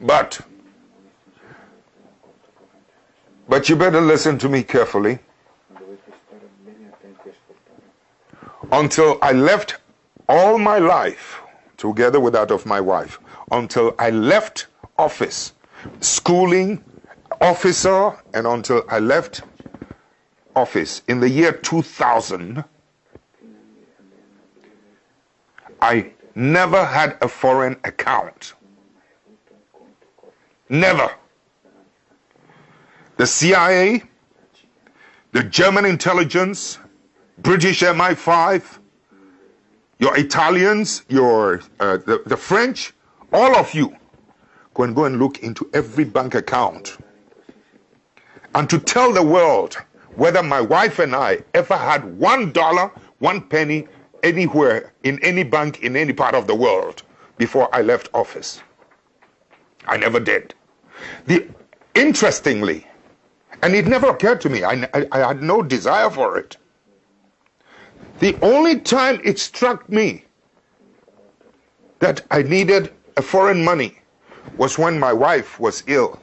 But you better listen to me carefully. Until I left all my life, together with that of my wife, until I left office, schooling, officer, and until I left office in the year 2000, I never had a foreign account. Never. The CIA, the German intelligence, British MI5, your Italians, the French, all of you go and look into every bank account and to tell the world whether my wife and I ever had $1, 1 penny anywhere in any bank in any part of the world before I left office. I never did. Interestingly, and it never occurred to me, I had no desire for it. The only time it struck me that I needed a foreign money was when my wife was ill.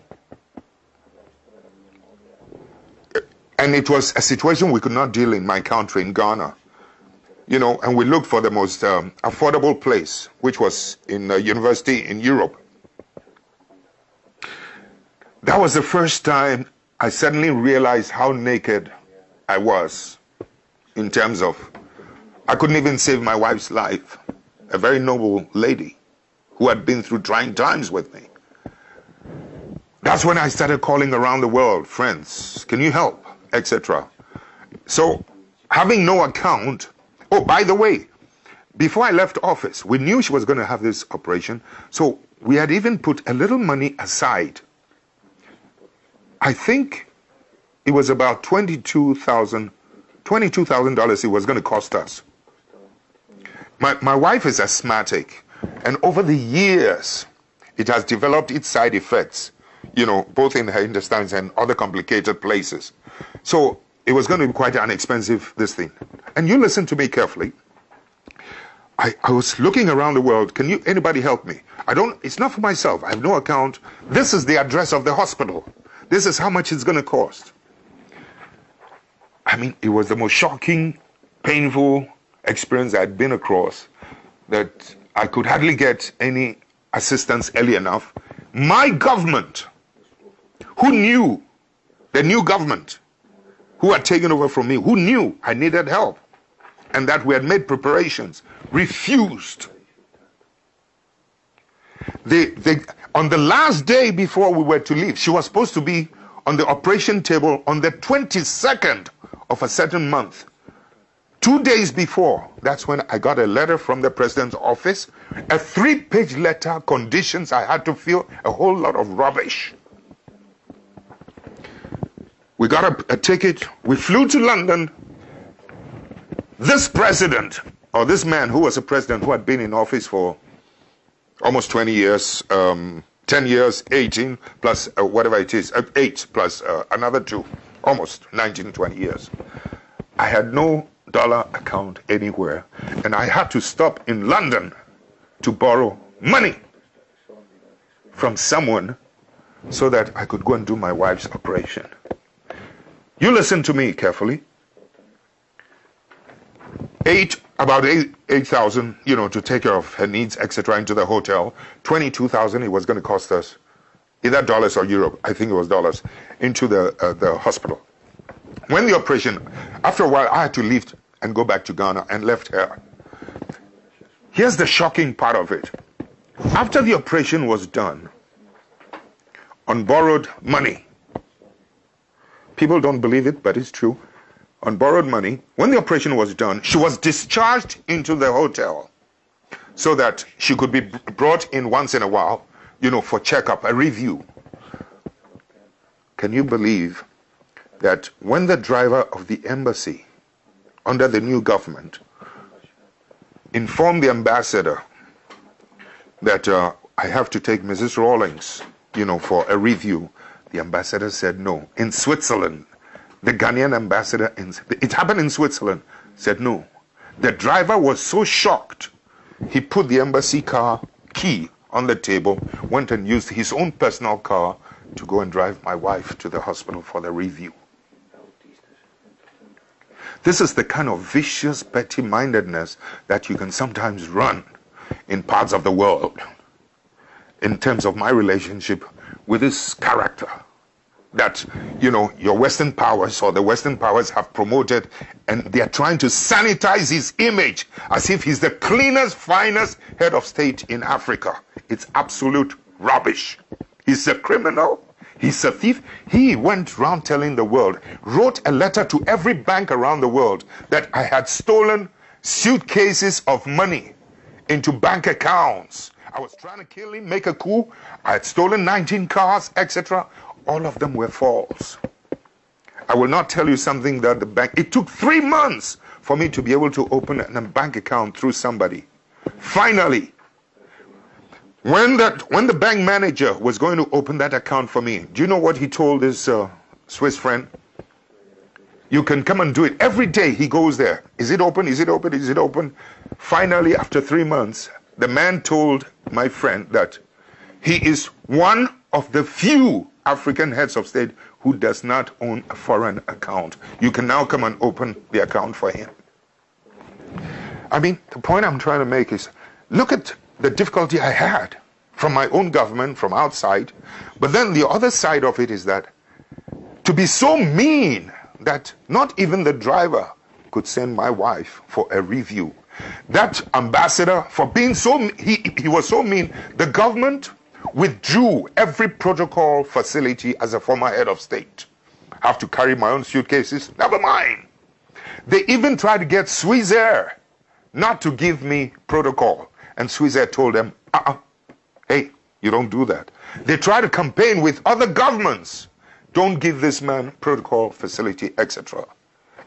And it was a situation we could not deal in my country, in Ghana. You know, and we looked for the most affordable place, which was in a university in Europe. That was the first time I suddenly realized how naked I was in terms of, I couldn't even save my wife's life, a very noble lady who had been through trying times with me. That's when I started calling around the world, friends, can you help, etc. So, having no account, oh, by the way, before I left office, we knew she was going to have this operation, so we had even put a little money aside. I think it was about $22,000 it was going to cost us. My wife is asthmatic, and over the years, it has developed its side effects, you know, both in her intestines and other complicated places. So it was going to be quite an expensive, this thing. And you listen to me carefully. I was looking around the world. Anybody help me? It's not for myself. I have no account. This is the address of the hospital. This is how much it's going to cost. I mean, it was the most shocking, painful experience I'd been across, that I could hardly get any assistance early enough. My government, who knew, the new government, who had taken over from me, who knew I needed help, and that we had made preparations, refused. On the last day before we were to leave, she was supposed to be on the operation table on the 22nd of a certain month. 2 days before, that's when I got a letter from the president's office, a 3-page letter, conditions I had to fill, a whole lot of rubbish. We got a ticket, we flew to London. This president, or this man who was a president who had been in office for almost 20 years, 10 years, 18, plus whatever it is, 8 plus another 2, almost 19, 20 years. I had no dollar account anywhere, and I had to stop in London to borrow money from someone so that I could go and do my wife's operation. You listen to me carefully. About 8,000, you know, to take care of her needs, etc., into the hotel. 22,000 it was going to cost us, either dollars or euro. I think it was dollars, into the hospital. When the operation, after a while, I had to leave and go back to Ghana and left her. Here's the shocking part of it. After the operation was done, on borrowed money, people don't believe it, but it's true. On borrowed money, when the operation was done, she was discharged into the hotel so that she could be brought in once in a while, you know, for checkup, a review. Can you believe that when the driver of the embassy under the new government informed the ambassador that I have to take Mrs. Rawllings, you know, for a review, the ambassador said no. In Switzerland, the Ghanian ambassador, it happened in Switzerland, said no. The driver was so shocked, he put the embassy car key on the table, went and used his own personal car to go and drive my wife to the hospital for the review. This is the kind of vicious petty-mindedness that you can sometimes run in parts of the world in terms of my relationship with this character that, you know, your Western powers or the Western powers have promoted, and they are trying to sanitize his image as if he's the cleanest, finest head of state in Africa. It's absolute rubbish. He's a criminal. He's a thief. He went around telling the world, wrote a letter to every bank around the world that I had stolen suitcases of money into bank accounts. I was trying to kill him, make a coup. I had stolen 19 cars, etc. All of them were false. I will not tell you something that the bank... It took 3 months for me to be able to open a bank account through somebody. Finally, when the bank manager was going to open that account for me, do you know what he told his Swiss friend? You can come and do it. Every day he goes there. Is it open? Is it open? Is it open? Finally, after 3 months, the man told my friend that he is one of the few African heads of state who does not own a foreign account. You can now come and open the account for him. I mean, the point I'm trying to make is, look at the difficulty I had from my own government, from outside. But then the other side of it is that to be so mean that not even the driver could send my wife for a review. That ambassador, for being so, he was so mean, the government withdrew every protocol facility as a former head of state. I have to carry my own suitcases, never mind. They even tried to get Swissair not to give me protocol. And Swissair told them, hey, you don't do that. They tried to campaign with other governments. Don't give this man protocol facility, etc.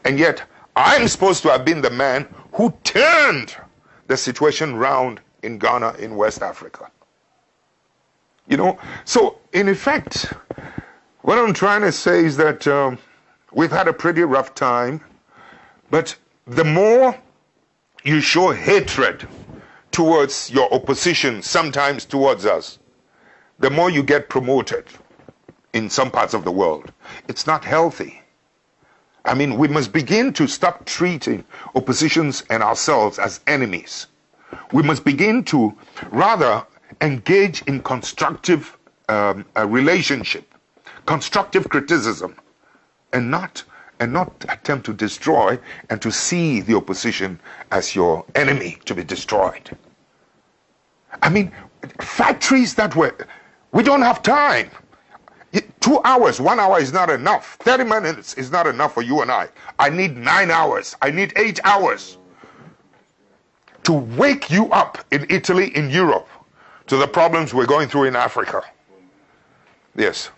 And yet, I'm supposed to have been the man who turned the situation round in Ghana, in West Africa. You know, so in effect, what I'm trying to say is that we've had a pretty rough time, but the more you show hatred towards your opposition, sometimes towards us, the more you get promoted in some parts of the world. It's not healthy. I mean, we must begin to stop treating oppositions and ourselves as enemies. We must begin to rather engage in constructive relationship, constructive criticism, and not attempt to destroy and to see the opposition as your enemy to be destroyed. I mean, factories that we don't have time. 2 hours, 1 hour is not enough. 30 minutes is not enough for you and I. I need 9 hours. I need 8 hours to wake you up in Italy, in Europe, to the problems we're going through in Africa. Yes.